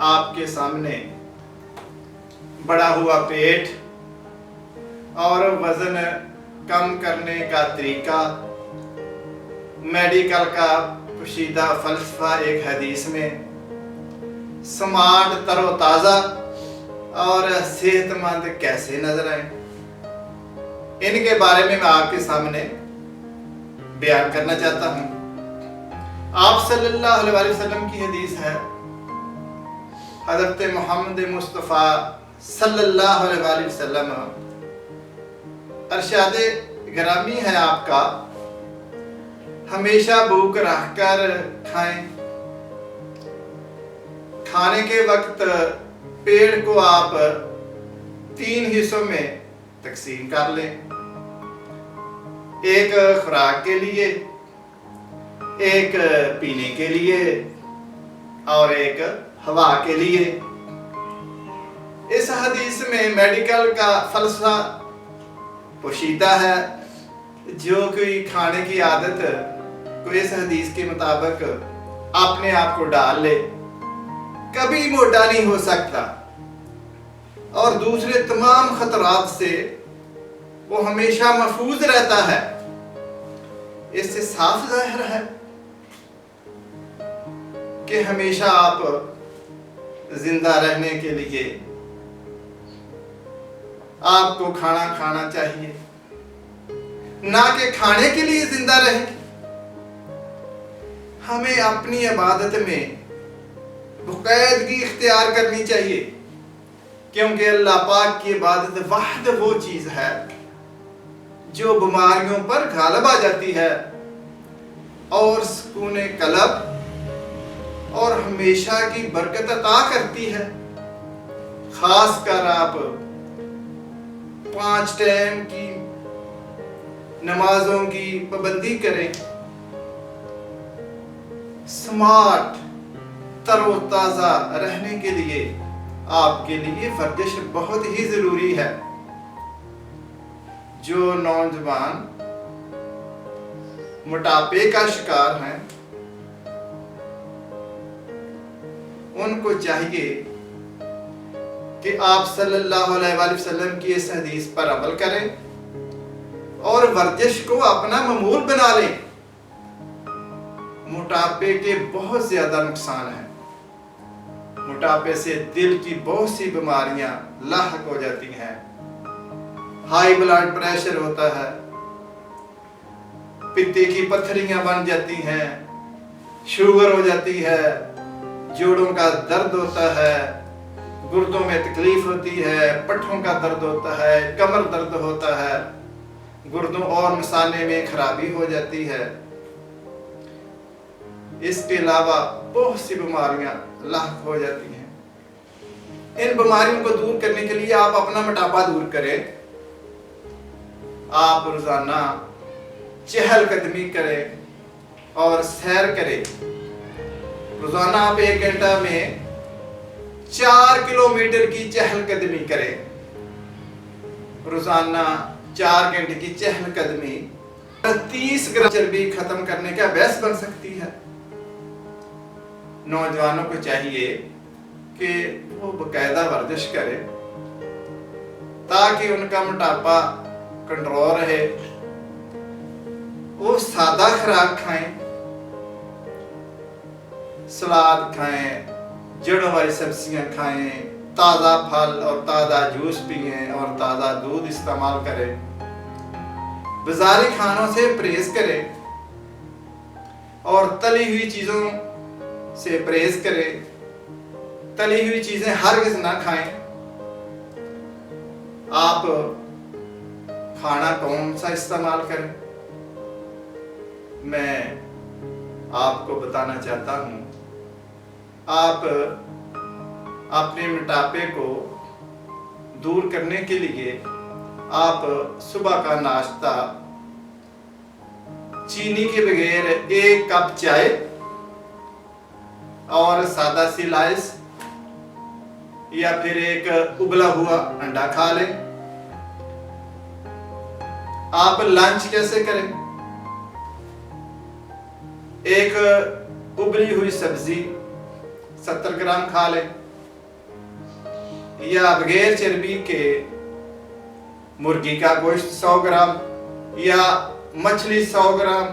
आपके सामने बढ़ा हुआ पेट और वजन कम करने का तरीका, मेडिकल का पोशीदा फलसफा एक हदीस में, स्मार्ट तरोताज़ा और सेहतमंद कैसे नजर आए, इनके बारे में मैं आपके सामने बयान करना चाहता हूँ। आप सल्लल्लाहु अलैहि वसल्लम की हदीस है, हज़रत मोहम्मद मुस्तफ़ा सल्लल्लाहु अलैहि वसल्लम अरशादे गिरामी है आपका, हमेशा भूख रखकर खाएं। खाने के वक्त पेट को आप 3 हिस्सों में तकसीम कर लें, एक खुराक के लिए, एक पीने के लिए और एक हवा के लिए। इस हदीस में मेडिकल का फलसफा पोशीदा है। जो कोई खाने की आदत कोई इस हदीस के मुताबिक अपने आप को डाल ले, कभी मोटा नहीं हो सकता और दूसरे तमाम खतरात से वो हमेशा महफूज रहता है। इससे साफ जाहिर है कि हमेशा आप जिंदा रहने के लिए आपको खाना खाना चाहिए, ना कि खाने के लिए जिंदा रहें। हमें अपनी इबादत में मुक़य्यदगी इख्तियार करनी चाहिए, क्योंकि अल्लाह पाक की इबादत वाहिद वो चीज है जो बीमारियों पर गालिब आ जाती है और सुकून कल्ब और हमेशा की बरकत अता करती है। खासकर आप 5 टाइम की नमाजों की पाबंदी करें, स्मार्ट तरोताजा रहने के लिए आपके लिए वर्जिश बहुत ही जरूरी है। जो नौजवान मोटापे का शिकार हैं, उनको चाहिए कि आप सल्लल्लाहु अलैहि वसल्लम की इस हदीस पर अमल करें और वर्जिश को अपना मामूल बना लें। मोटापे के बहुत ज्यादा नुकसान हैं। मोटापे से दिल की बहुत सी बीमारियां लाहक हो जाती हैं। हाई ब्लड प्रेशर होता है, पित्ते की पत्थरियां बन जाती हैं, शुगर हो जाती है, जोड़ों का दर्द होता है, गुर्दों में तकलीफ होती है, पट्ठों का दर्द होता है, कमर दर्द होता है, गुर्दों और मसाने में खराबी हो जाती है। इसके अलावा बहुत सी बीमारियां लाहक हो जाती हैं। इन बीमारियों को दूर करने के लिए आप अपना मोटापा दूर करें। आप रोजाना चहलकदमी करें और सैर करें। रोजाना आप 1 घंटा में 4 किलोमीटर की चहलकदमी करें। रोजाना 4 घंटे की चहलकदमी 30 ग्राम चर्बी खत्म करने का बायस बन सकती है। नौजवानों को चाहिए कि वो बाकायदा वर्जिश करें ताकि उनका मोटापा कंट्रोल रहे। वो सादा खुराक खाएं, सलाद खाएं, जड़ों वाली सब्जियां खाएं, ताज़ा फल और ताज़ा जूस पिएं और ताज़ा दूध इस्तेमाल करें। बाजारी खानों से परहेज करें और तली हुई चीज़ों से परहेज करें। तली हुई चीज़ें हरगिज़ ना खाएं। आप खाना कौन सा इस्तेमाल करें, मैं आपको बताना चाहता हूँ। आप अपने मोटापे को दूर करने के लिए आप सुबह का नाश्ता चीनी के बगैर 1 कप चाय और सादा सी लाइस या फिर एक उबला हुआ अंडा खा लें। आप लंच कैसे करें? एक उबली हुई सब्जी 70 ग्राम खा लें। या बगैर चर्बी के मुर्गी का गोश्त 100 ग्राम या मछली 100 ग्राम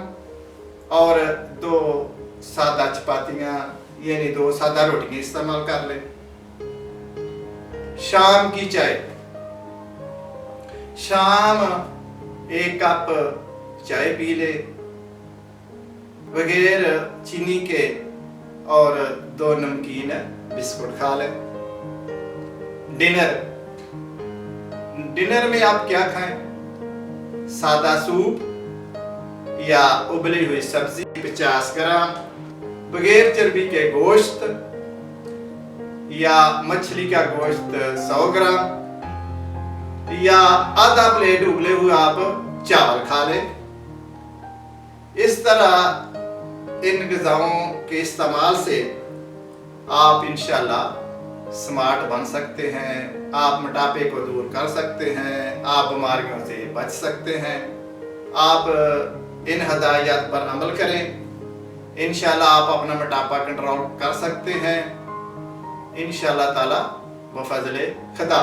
और 2 सादा चपातियां यानी 2 सादा रोटियां इस्तेमाल कर ले। शाम की चाय, शाम 1 कप चाय पी ले बगैर चीनी के और 2 नमकीन बिस्कुट खा ले। डिनर में आप क्या खाएं? सादा सूप या उबली हुई सब्जी 50 ग्राम, बगैर चर्बी के गोश्त या मछली का गोश्त 100 ग्राम या आधा प्लेट उबले हुए आप चावल खा लें। इस तरह इन ग़िज़ाओं के इस्तेमाल से आप इंशाल्लाह स्मार्ट बन सकते हैं, आप मोटापे को दूर कर सकते हैं, आप बीमारियों से बच सकते हैं। आप इन हदायत पर अमल करें, इंशाल्लाह आप अपना मोटापा कंट्रोल कर सकते हैं इंशाल्लाह ताला व फज़ले खुदा।